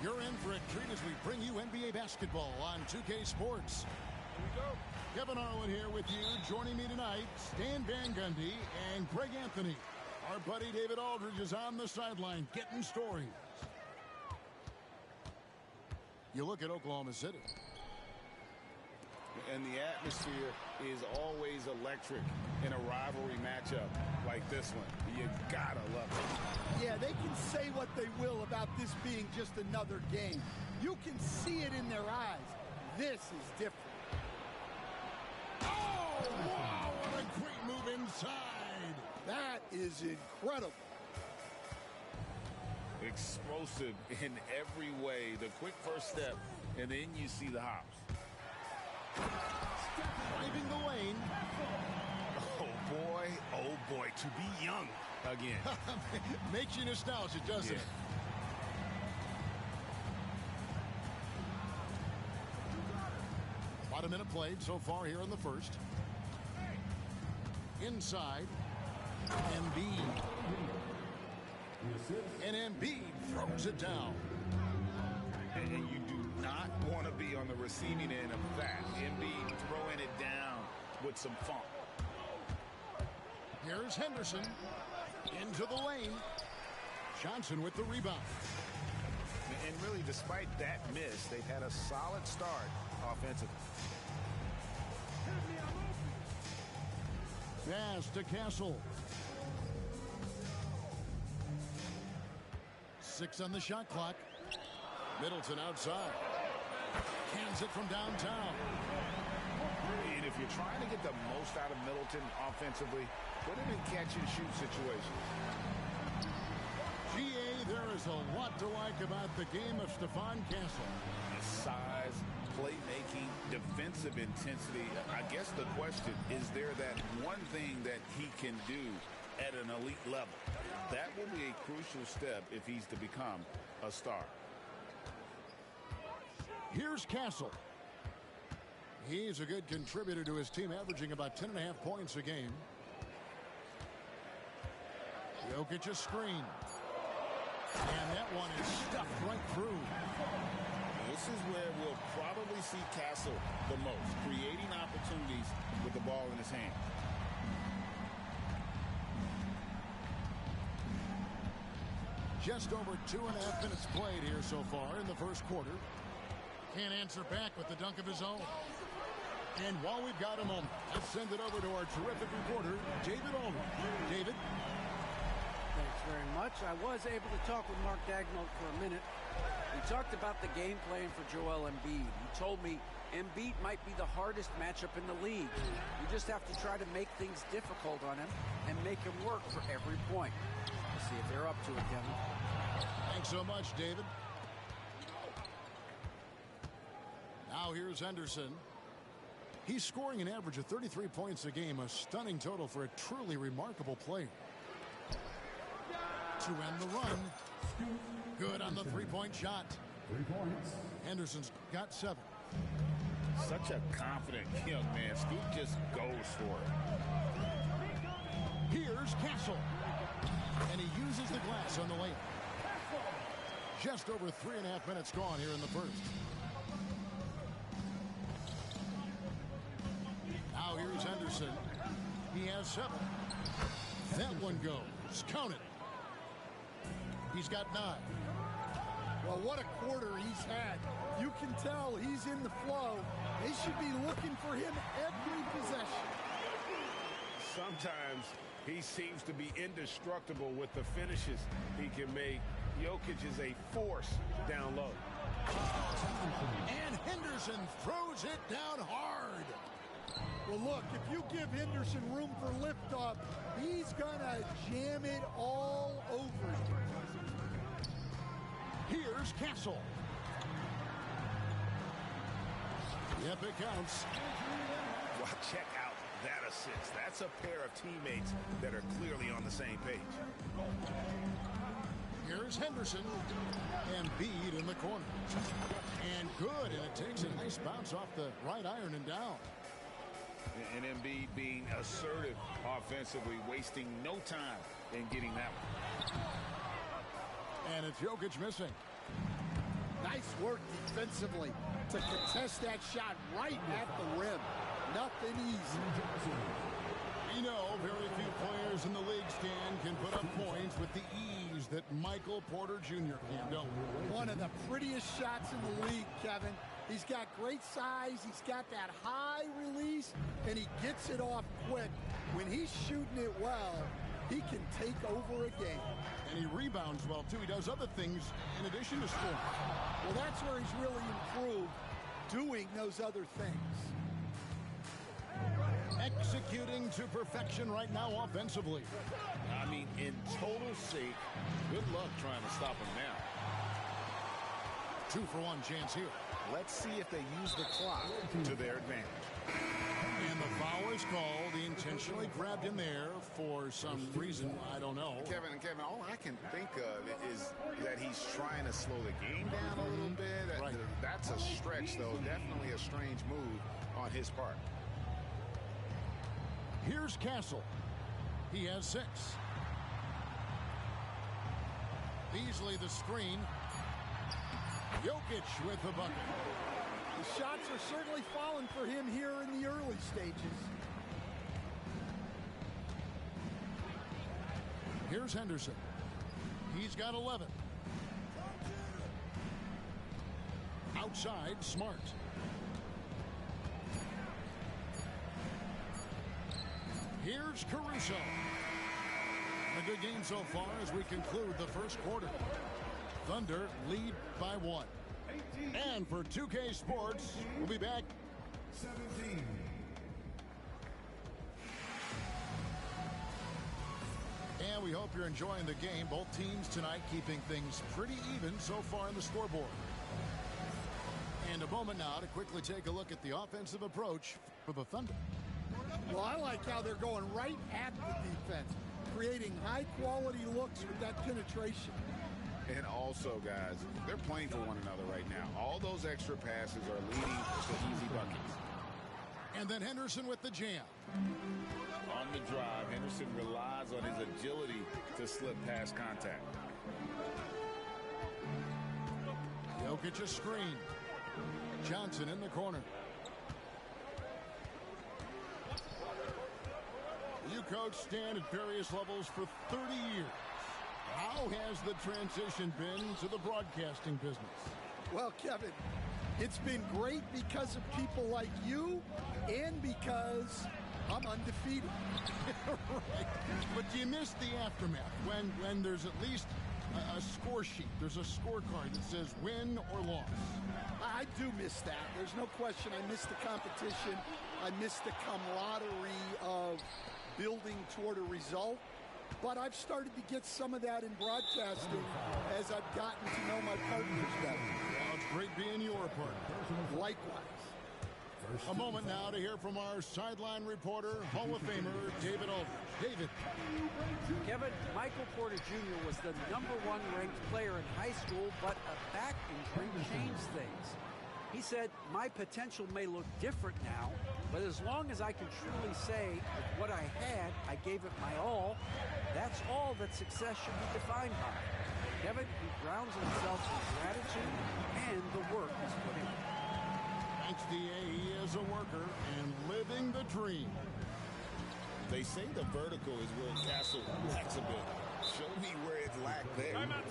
You're in for a treat as we bring you NBA basketball on 2K Sports. Here we go. Kevin Harlan here with you. Joining me tonight, Stan Van Gundy and Greg Anthony. Our buddy David Aldridge is on the sideline getting stories. You look at Oklahoma City. And the atmosphere is always electric in a rivalry matchup like this one. You gotta love it. Yeah, they can say what they will about this being just another game. You can see it in their eyes. This is different. Oh, wow, what a great move inside. That is incredible. Explosive in every way. The quick first step, and then you see the hops. Driving the lane. Oh boy, to be young again. Makes you nostalgic, doesn't it? About a minute played so far here in the first. Inside. Embiid. And Embiid throws it down. And you do not want to be on the receiving end of that. Embiid throwing it down with some funk. Here's Henderson into the lane. Johnson with the rebound. And really, despite that miss, they've had a solid start offensively. Pass to Castle. 6 on the shot clock. Middleton outside. Cans it from downtown. And if you're trying to get the most out of Middleton offensively, put him in catch-and-shoot situations. GA, there is a lot to like about the game of Stephon Castle. His size, playmaking, defensive intensity. I guess the question, is there that one thing that he can do at an elite level? That will be a crucial step if he's to become a star. Here's Castle. He's a good contributor to his team, averaging about 10.5 points a game. Jokic a screen. And that one is stuffed right through. This is where we'll probably see Castle the most, creating opportunities with the ball in his hand. Just over 2.5 minutes played here so far in the first quarter. Can't answer back with the dunk of his own. And while we've got a moment, let's send it over to our terrific reporter, David Aldridge. David? Thanks very much. Coach. I was able to talk with Mark Dagnall for a minute. We talked about the game plan for Joel Embiid. He told me Embiid might be the hardest matchup in the league. You just have to try to make things difficult on him and make him work for every point. We'll see if they're up to it, Kevin. Thanks so much, David. Now here's Henderson. He's scoring an average of 33 points a game, a stunning total for a truly remarkable player. To end the run. Good on the three-point shot. 3 points. Henderson's got 7. Such a confident young man. Scoot just goes for it. Here's Castle. And he uses the glass on the layup. Just over 3.5 minutes gone here in the first. Now here's Henderson. He has 7. That one goes. Count it. He's got 9. Well, what a quarter he's had. You can tell he's in the flow. They should be looking for him every possession. Sometimes he seems to be indestructible with the finishes he can make. Jokic is a force down low. And Henderson throws it down hard. Well, look, if you give Henderson room for liftoff, he's going to jam it all over you. Here's Castle. Yep, it counts. Well, check out that assist. That's a pair of teammates that are clearly on the same page. Here's Henderson. Embiid in the corner. And good, and it takes a nice bounce off the right iron and down. And Embiid being assertive offensively, wasting no time in getting that one. And it's Jokic missing. Nice work defensively to contest that shot right at the rim. Nothing easy. You know, very few players in the league, Stan, can put up points with the ease that Michael Porter Jr. can, don't we? One of the prettiest shots in the league, Kevin. He's got great size. He's got that high release, and he gets it off quick. When he's shooting it well, he can take over a game. And he rebounds well, too. He does other things in addition to scoring. Well, that's where he's really improved, doing those other things. Executing to perfection right now offensively. I mean, in total sync. Good luck trying to stop him now. 2-for-1 chance here. Let's see if they use the clock to their advantage. And the foul is called. He intentionally grabbed him there for some reason. I don't know. Kevin, all I can think of is that he's trying to slow the game down a little bit. Right. That's a stretch, though. Definitely a strange move on his part. Here's Castle. He has 6. Beasley the screen. Jokic with the bucket. The shots are certainly falling for him here in the early stages. Here's Henderson. He's got 11. Outside, Smart. Here's Caruso. A good game so far as we conclude the first quarter. Thunder lead by 1. And for 2K Sports, we'll be back. 17. And we hope you're enjoying the game. Both teams tonight keeping things pretty even so far in the scoreboard. And a moment now to quickly take a look at the offensive approach for the Thunder. Well, I like how they're going right at the defense, creating high-quality looks with that penetration. And also, guys, they're playing for one another right now. All those extra passes are leading to easy buckets. And then Henderson with the jam. On the drive, Henderson relies on his agility to slip past contact. Jokic a screen. Johnson in the corner. You coach Stan at various levels for 30 years. How has the transition been to the broadcasting business? Well, Kevin, it's been great because of people like you and because I'm undefeated. Right. But you miss the aftermath when there's at least a score sheet. There's a scorecard that says win or loss. I do miss that. There's no question. I miss the competition. I miss the camaraderie of building toward a result. But I've started to get some of that in broadcasting as I've gotten to know my partners better. Well, it's great being your partner. Likewise. A moment now to hear from our sideline reporter, Hall of Famer David Aldridge. David. Kevin, Michael Porter Jr. was the #1 ranked player in high school, but a back injury changed things. He said, my potential may look different now, but as long as I can truly say with what I had, I gave it my all, that's all that success should be defined by. Kevin, he grounds himself in gratitude and the work he's put in. Thanks, D.A. He is a worker and living the dream. They say the vertical is where Castle lacks a bit. Show me where it lacked there. Timeout.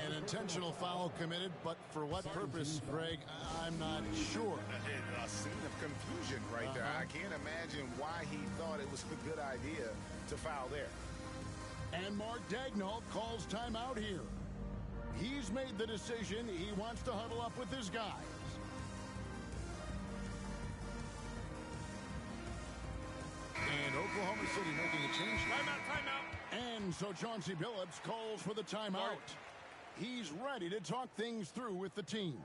An intentional foul committed, but for what purpose, Greg, I'm not sure. A scene of confusion right there. I can't imagine why he thought it was a good idea to foul there. And Mark Daigneault calls timeout here. He's made the decision. He wants to huddle up with his guys. And Oklahoma City making a change. Timeout. And so Chauncey Billups calls for the timeout. He's ready to talk things through with the team.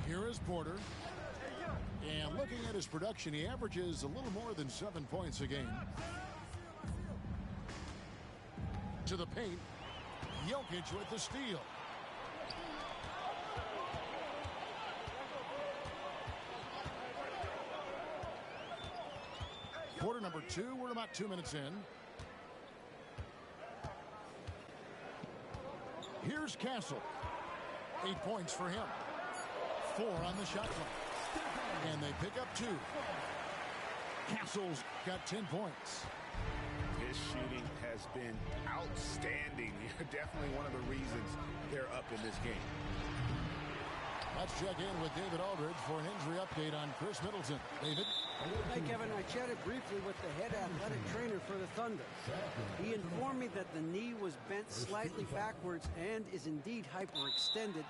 Here is Porter. And looking at his production, he averages a little more than 7 points a game. To the paint. Jokic with the steal. Quarter number 2. We're about 2 minutes in. Here's Castle. 8 points for him. 4 on the shot clock. And they pick up 2. Castle's got 10 points. His shooting has been outstanding. Definitely one of the reasons they're up in this game. Let's check in with David Aldridge for an injury update on Chris Middleton. David? Hey, Kevin, I chatted briefly with the head athletic trainer for the Thunder. He informed me that the knee was bent slightly backwards and is indeed hyperextended,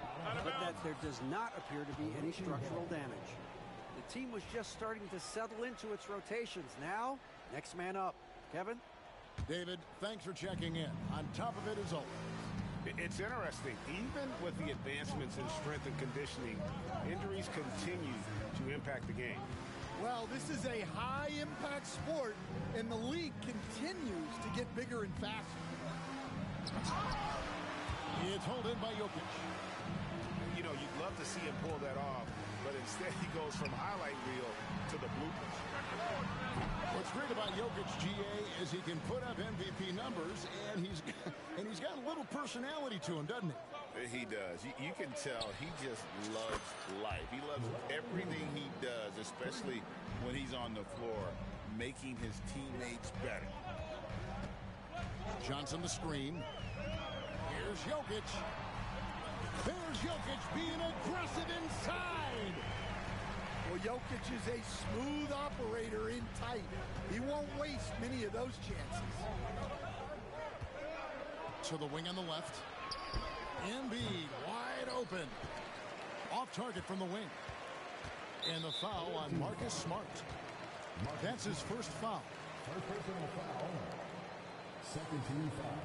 but that there does not appear to be any structural damage. The team was just starting to settle into its rotations. Now, next man up. Kevin? David, thanks for checking in. On top of it is always. It's interesting. Even with the advancements in strength and conditioning, injuries continue to impact the game. Well, this is a high-impact sport, and the league continues to get bigger and faster. It's held in by Jokic. You know, you'd love to see him pull that off, but instead he goes from highlight reel to the bloopers. What's great about Jokic, GA, is he can put up MVP numbers, and he's got a little personality to him, doesn't he? He does. You can tell he just loves life. He loves everything he does, especially when he's on the floor, making his teammates better. Johnson the screen. Here's Jokic. There's Jokic being aggressive inside. Well, Jokic is a smooth operator in tight. He won't waste many of those chances. To the wing on the left. Embiid wide open. Off target from the wing. And the foul on Marcus Smart. That's his first foul. First personal foul. Second team foul.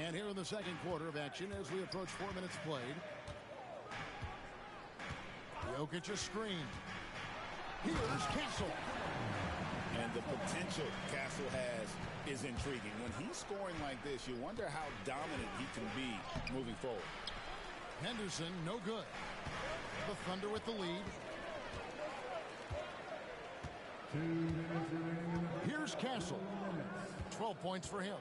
And here in the second quarter of action as we approach 4 minutes played. Jokic a screen. Here's Castle. And the potential Castle has is intriguing. When he's scoring like this, you wonder how dominant he can be moving forward. Henderson, no good. The Thunder with the lead. 2 minutes remaining. Here's Castle. 12 points for him.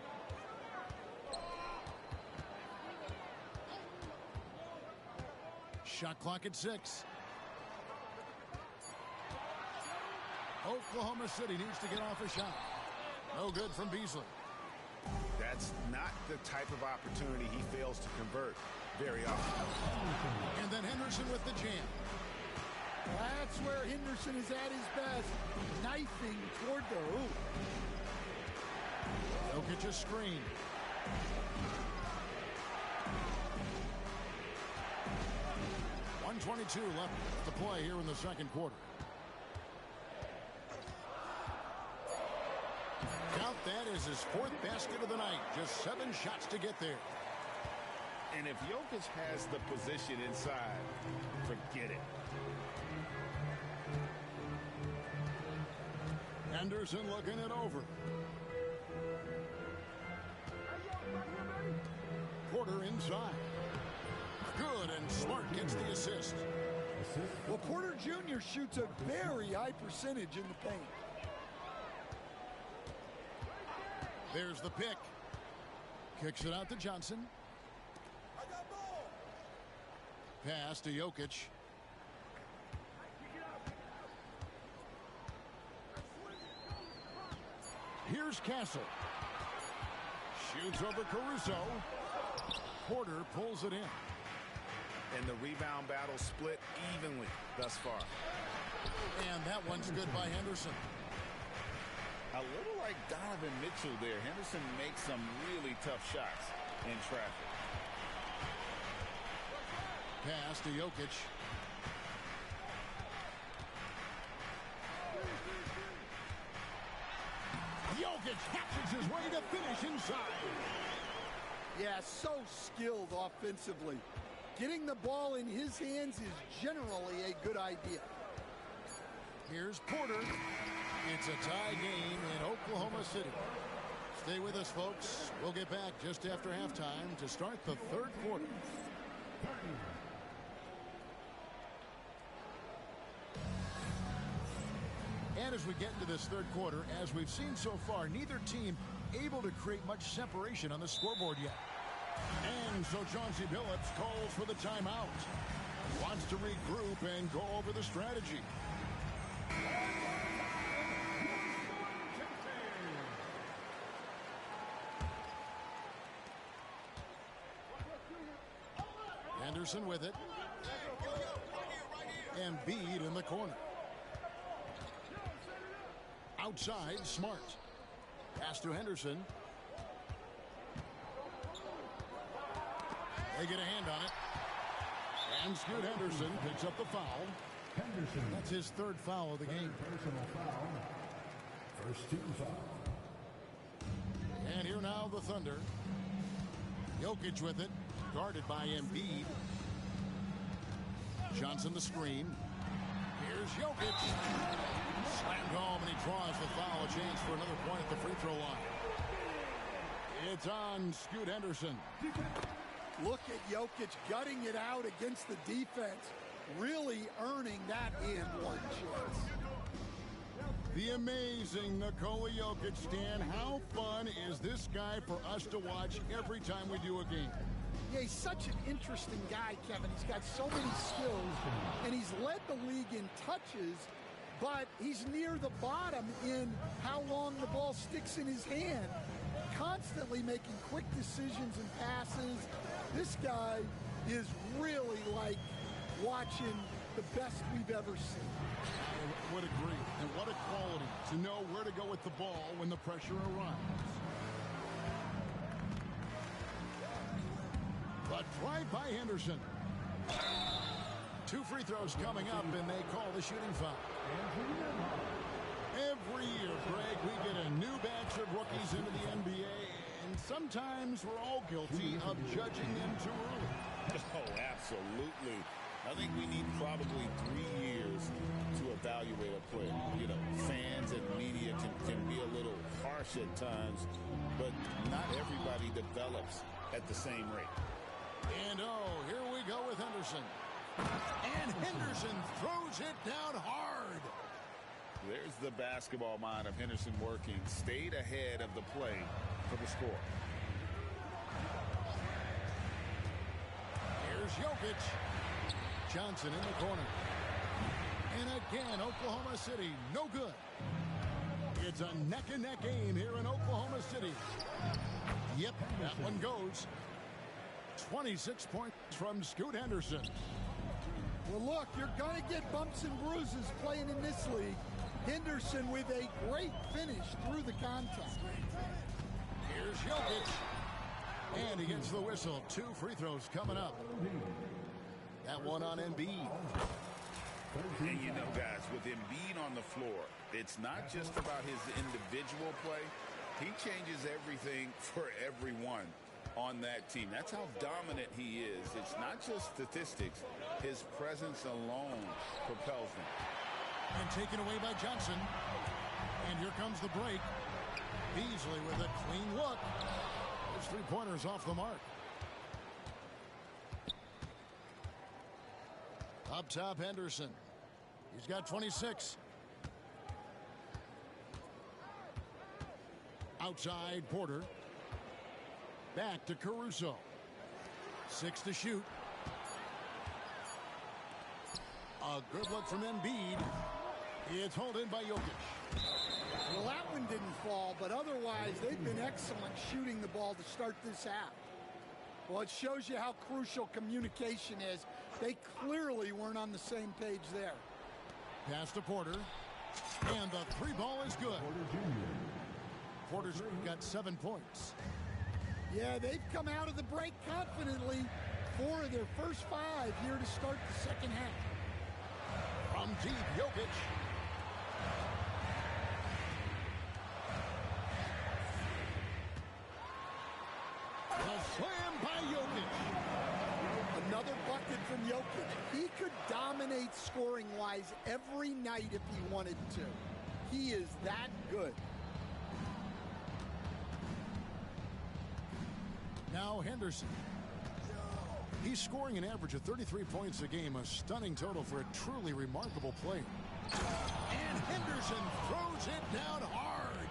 Shot clock at 6. Oklahoma City needs to get off a shot. No good from Beasley. That's not the type of opportunity he fails to convert very often. And then Henderson with the jam. That's where Henderson is at his best, knifing toward the hoop. Jokic a screen. .122 left to play here in the second quarter. Count that as his fourth basket of the night. Just 7 shots to get there. And if Jokic has the position inside, forget it. Henderson looking it over. Porter inside. Good, and Smart gets the assist. Well, Porter Jr. shoots a very high percentage in the paint. There's the pick. Kicks it out to Johnson. Pass to Jokic. Here's Castle. Shoots over Caruso. Porter pulls it in. And the rebound battle split evenly thus far. And that one's good by Henderson. A little like Donovan Mitchell there. Henderson makes some really tough shots in traffic. Pass to Jokic. Jokic hatches his way to finish inside. Yeah, so skilled offensively. Getting the ball in his hands is generally a good idea. Here's Porter. It's a tie game in Oklahoma City. Stay with us, folks. We'll get back just after halftime to start the third quarter. And as we get into this third quarter, as we've seen so far, neither team able to create much separation on the scoreboard yet. And so Chauncey Billups calls for the timeout. He wants to regroup and go over the strategy. Henderson with it. Embiid in the corner. Outside, Smart. Pass to Henderson. They get a hand on it. And Scoot Henderson picks up the foul. Henderson. That's his third foul of the game. Personal foul. First team foul. And here now the Thunder. Jokic with it. Guarded by Embiid. Johnson the screen. Here's Jokic. Slammed home, and he draws the foul. A chance for another point at the free throw line. It's on Scoot Henderson. Look at Jokic gutting it out against the defense. Really earning that and one chance. The amazing Nikola Jokic, Stan. How fun is this guy for us to watch every time we do a game? Yeah, he's such an interesting guy, Kevin. He's got so many skills, and he's led the league in touches, but he's near the bottom in how long the ball sticks in his hand. Constantly making quick decisions and passes. This guy is really like watching the best we've ever seen. I would agree. And what a quality to know where to go with the ball when the pressure arrives. But drive by Henderson. 2 free throws coming up, and they call the shooting foul. Every year, Greg, we get a new batch of rookies into the NBA, and sometimes we're all guilty of judging them too early. Oh, absolutely. I think we need probably 3 years to evaluate a player. You know, fans and media can be a little harsh at times, but not everybody develops at the same rate. And oh, here we go with Henderson. And Henderson throws it down hard. There's the basketball mind of Henderson working. Stayed ahead of the play for the score. Here's Jokic. Johnson in the corner. And again, Oklahoma City, no good. It's a neck-and-neck game here in Oklahoma City. Yep, that one goes. 26 points from Scoot Henderson. Well, look, you're going to get bumps and bruises playing in this league. Henderson with a great finish through the contact. Here's Jokic. And he gets the whistle. 2 free throws coming up. That one on Embiid. And you know, guys, with Embiid on the floor, it's not just about his individual play. He changes everything for everyone on that team. That's how dominant he is. It's not just statistics. His presence alone propels them. And taken away by Johnson. And here comes the break. Beasley with a clean look. His 3-pointers off the mark. Up top, Henderson. He's got 26. Outside, Porter. Back to Caruso. 6 to shoot. A good look from Embiid. It's hauled in by Jokic. Well, that one didn't fall, but otherwise they've been excellent shooting the ball to start this half. Well, it shows you how crucial communication is. They clearly weren't on the same page there. Pass to Porter. And the 3 ball is good. Porter's got 7 points. Yeah, they've come out of the break confidently. 4 of their first 5 here to start the second half. From deep, Jokic. The slam by Jokic. Another bucket from Jokic. He could dominate scoring-wise every night if he wanted to. He is that good. Now Henderson. He's scoring an average of 33 points a game, a stunning total for a truly remarkable player. And Henderson throws it down hard.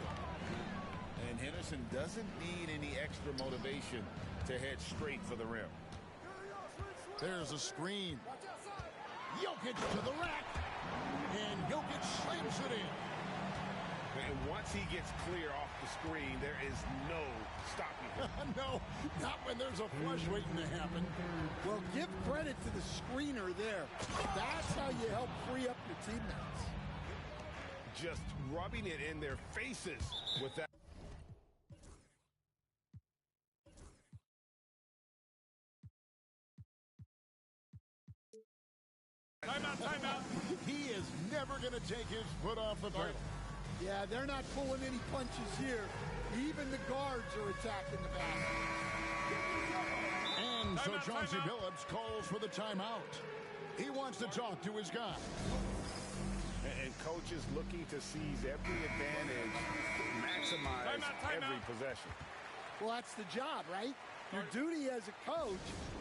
And Henderson doesn't need any extra motivation to head straight for the rim. There's a screen. Jokic to the rack. And Jokic slams it in. And once he gets clear off the screen, there is no stopping him. No, not when there's a flush waiting to happen. Well, give credit to the screener there. That's how you help free up your teammates. Just rubbing it in their faces with that. Timeout. He is never going to take his foot off the pedal. Yeah, they're not pulling any punches here. Even the guards are attacking the basket. And so Chauncey Billups calls for the timeout. He wants to talk to his guy. And coach is looking to seize every advantage, maximize every possession. Well, that's the job, right? Your duty as a coach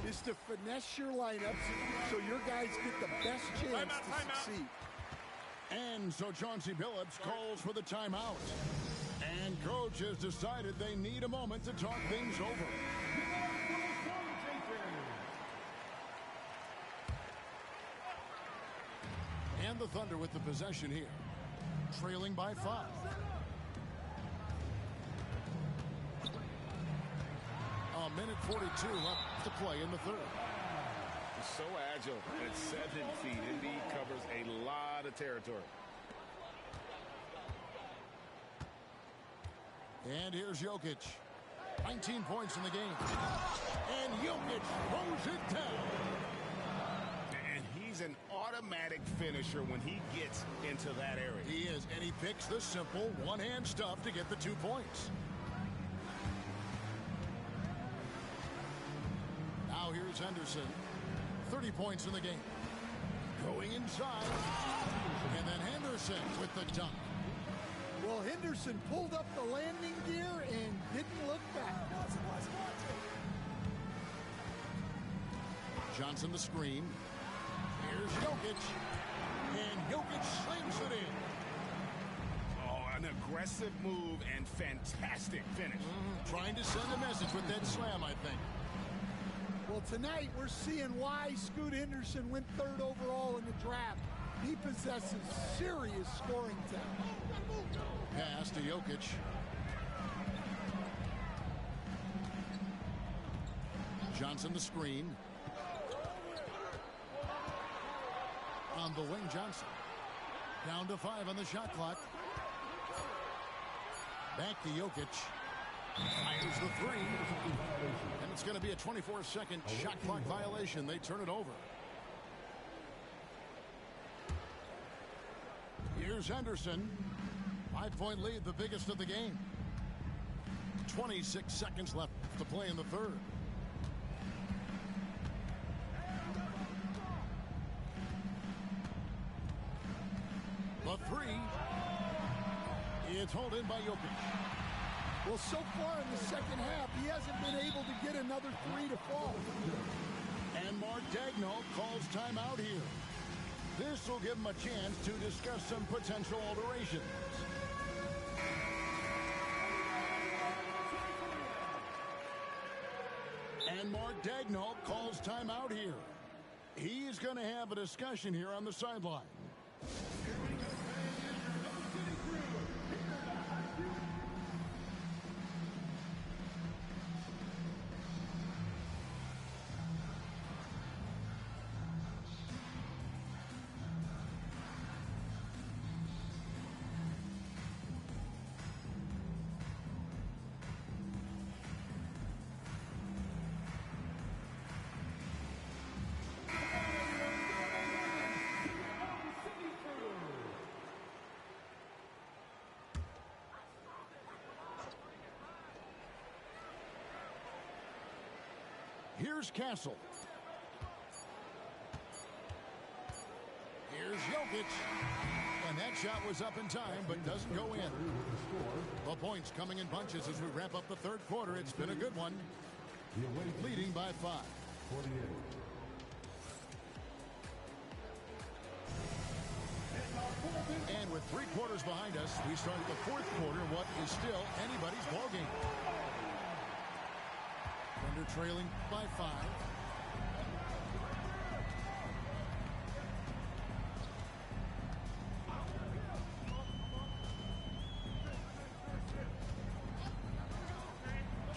is to finesse your lineups so your guys get the best chance to succeed. And so Chauncey Billups calls for the timeout. And coach has decided they need a moment to talk things over. And the Thunder with the possession here. Trailing by 5. A minute 42 left to play in the third. So agile at 7 feet. Embiid covers a lot of territory. And here's Jokic. 19 points in the game. And Jokic throws it down. And he's an automatic finisher when he gets into that area. He is, and he picks the simple one-hand stuff to get the 2 points. Now here's Henderson. 30 points in the game. Going inside. And then Henderson with the dunk. Well, Henderson pulled up the landing gear and didn't look back. Johnson the screen. Here's Jokic. And Jokic slams it in. Oh, an aggressive move and fantastic finish. Trying to send a message with that slam, I think. Well, tonight we're seeing why Scoot Henderson went 3rd overall in the draft. He possesses serious scoring talent. Pass to Jokic. Johnson the screen. On the wing, Johnson. Down to 5 on the shot clock. Back to Jokic. Fires the 3. And it's going to be a 24-second shot clock violation. They turn it over. Here's Henderson. 5-point lead, the biggest of the game. 26 seconds left to play in the third. The 3. It's hauled in by Jokic. Well, so far in the second half, he hasn't been able to get another 3 to fall. And Mark Daigneault calls timeout here. This will give him a chance to discuss some potential alterations. And Mark Daigneault calls timeout here. He's going to have a discussion here on the sideline. Here's Castle. Here's Jokic. And that shot was up in time, but doesn't go in. The points coming in bunches as we wrap up the third quarter. It's been a good one. Leading by 5. And with 3 quarters behind us, we start the fourth quarter, what is still anybody's ballgame. Thunder trailing by 5.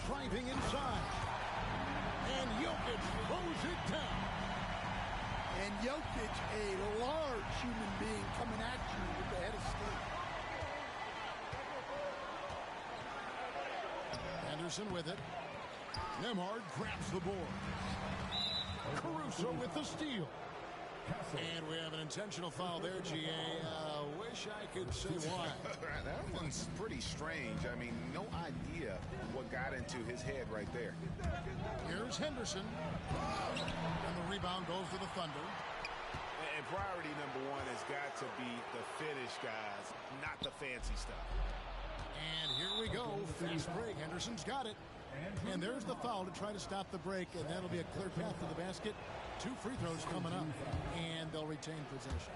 Driving inside. And Jokic throws it down. And Jokic, a large human being coming at you with the head of steam. Anderson with it. Nembhard grabs the board. Caruso with the steal. And we have an intentional foul there, G.A. Wish I could say why. That one's pretty strange. I mean, no idea what got into his head right there. Here's Henderson. And the rebound goes to the Thunder. And priority number 1 has got to be the finish, guys, not the fancy stuff. And here we go. Fast break. Henderson's got it. And there's the foul to try to stop the break, and that'll be a clear path to the basket. 2 free throws coming up, and they'll retain possession.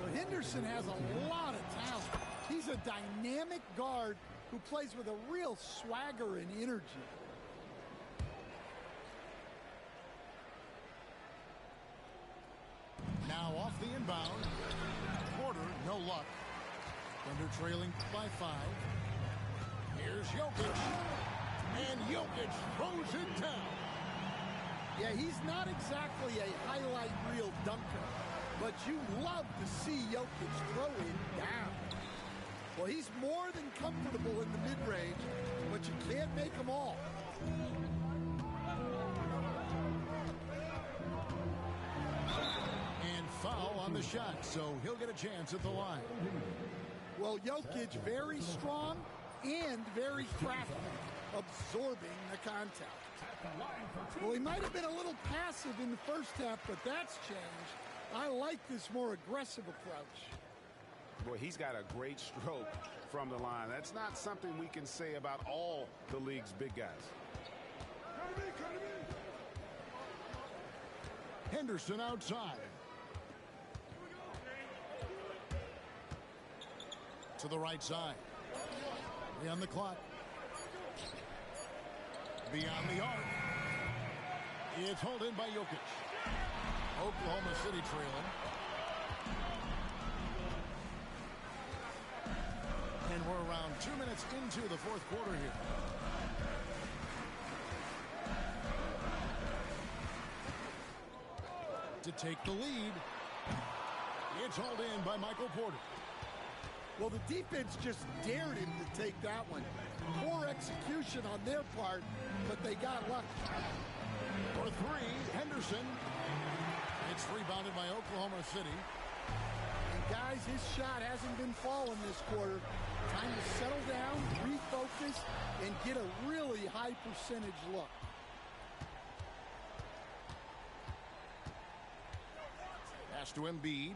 Well, Henderson has a lot of talent. He's a dynamic guard who plays with a real swagger and energy. Now off the inbound. Porter, no luck. Thunder trailing by 5. Here's Jokic. And Jokic throws it down. Yeah, he's not exactly a highlight reel dunker, but you love to see Jokic throw it down. Well, he's more than comfortable in the mid-range, but you can't make them all. And foul on the shot, so he'll get a chance at the line. Well, Jokic very strong and very crafty, absorbing the contact. Well, he might have been a little passive in the first half, but that's changed. I like this more aggressive approach. Boy, he's got a great stroke from the line. That's not something we can say about all the league's big guys. Henderson outside. To the right side. 3 on the clock. Beyond the arc. It's hauled in by Jokic. Oklahoma City trailing. And we're around 2 minutes into the fourth quarter here. To take the lead. It's hauled in by Michael Porter. Well, the defense just dared him to take that one. Poor execution on their part, but they got lucky. For three, Henderson. It's rebounded by Oklahoma City. And guys, his shot hasn't been falling this quarter. Time to settle down, refocus, and get a really high percentage look. Pass to Embiid.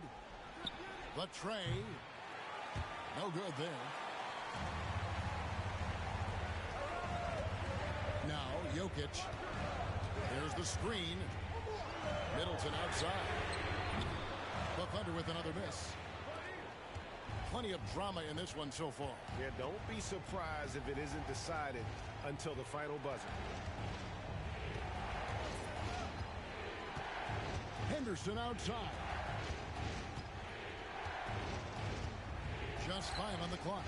The tray. No good there. Now, Jokic. There's the screen. Middleton outside. The Thunder with another miss. Plenty of drama in this one so far. Yeah, don't be surprised if it isn't decided until the final buzzer. Henderson outside. Just 5 on the clock.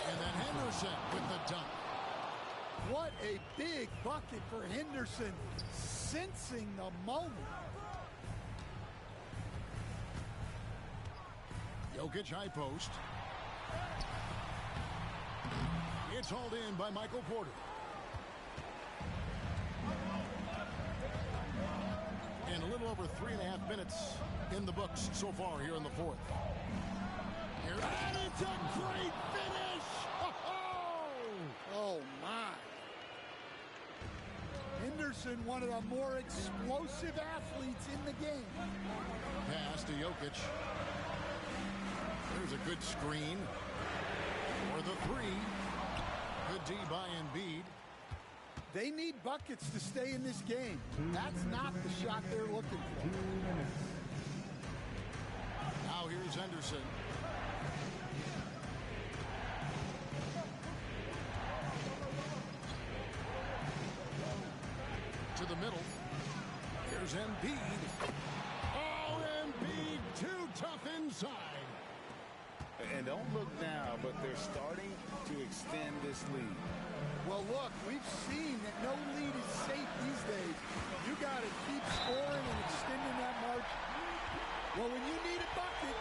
And then Henderson with the dunk. What a big bucket for Henderson, sensing the moment. Jokic high post. It's hauled in by Michael Porter. And a little over 3.5 minutes in the books so far here in the fourth. And it's a great finish! Oh, my. Henderson, one of the more explosive athletes in the game. Pass to Jokic. There's a good screen. For the three. Good D by Embiid. They need buckets to stay in this game. That's not the shot they're looking for. Now here's Henderson. To the middle. Here's Embiid. Oh, Embiid too tough inside. And don't look now, but they're starting to extend this lead. Well, look, we've seen that no lead is safe these days. You got to keep scoring and extending that margin. Well, when you need a bucket,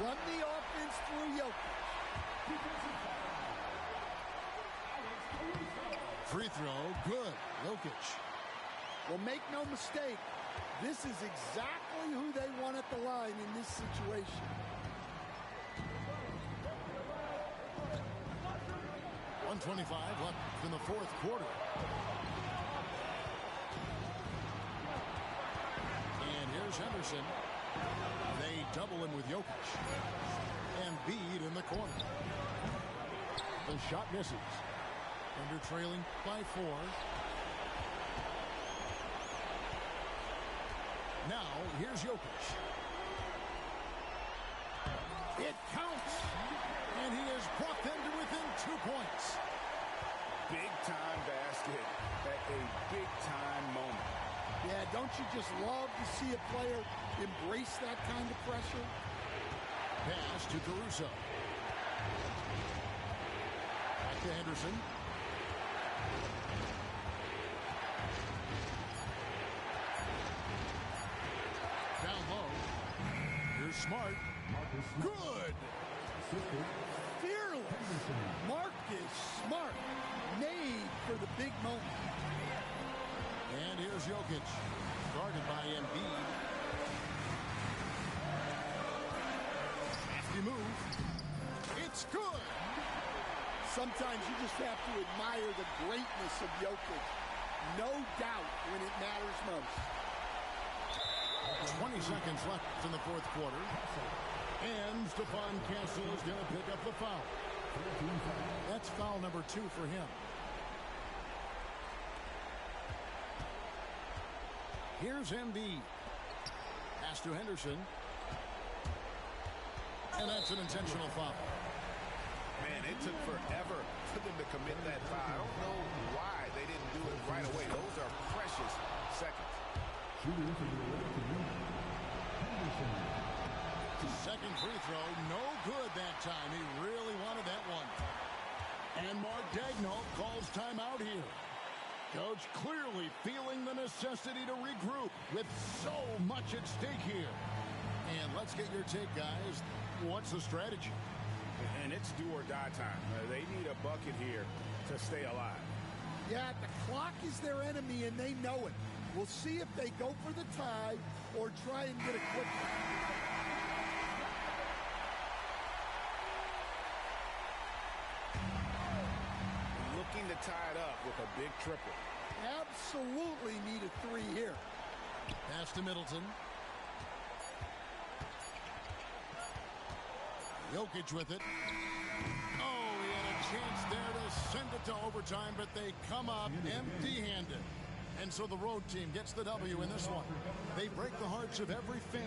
run the offense through Jokic. Free throw, good. Jokic. Well, make no mistake, this is exactly who they want at the line in this situation. .125 left in the fourth quarter. And here's Henderson. They double him with Jokic. And Embiid in the corner. The shot misses. Thunder trailing by 4. Now, here's Jokic. It counts. And he has brought them to within 2 points. Big-time basket at a big-time moment. Yeah, don't you just love to see a player embrace that kind of pressure? Pass to Caruso. Back to Henderson. Down low. Here's Smart. Good. Fearless. Marcus Smart. Made for the big moment. And here's Jokic. Guarded by Embiid. Nasty move. It's good. Sometimes you just have to admire the greatness of Jokic. No doubt when it matters most. 20 seconds left in the fourth quarter. And Stephon Castle is going to pick up the foul. That's foul number 2 for him. Here's Embiid. Pass to Henderson. And that's an intentional foul. Man, it took forever for them to commit that foul. I don't know why they didn't do it right away. Those are precious seconds. Second free throw, no good that time. He really wanted that one. And Mark Daigneault calls timeout here. Coach clearly feeling the necessity to regroup with so much at stake here. And let's get your take, guys. What's the strategy? And it's do or die time. They need a bucket here to stay alive. Yeah, the clock is their enemy, and they know it. We'll see if they go for the tie or try and get a quick one. Looking to tie it up with a big triple. Absolutely need a three here. Pass to Middleton. Jokic with it. Oh, he had a chance there to send it to overtime, but they come up empty-handed. And so the road team gets the W in this one. They break the hearts of every fan.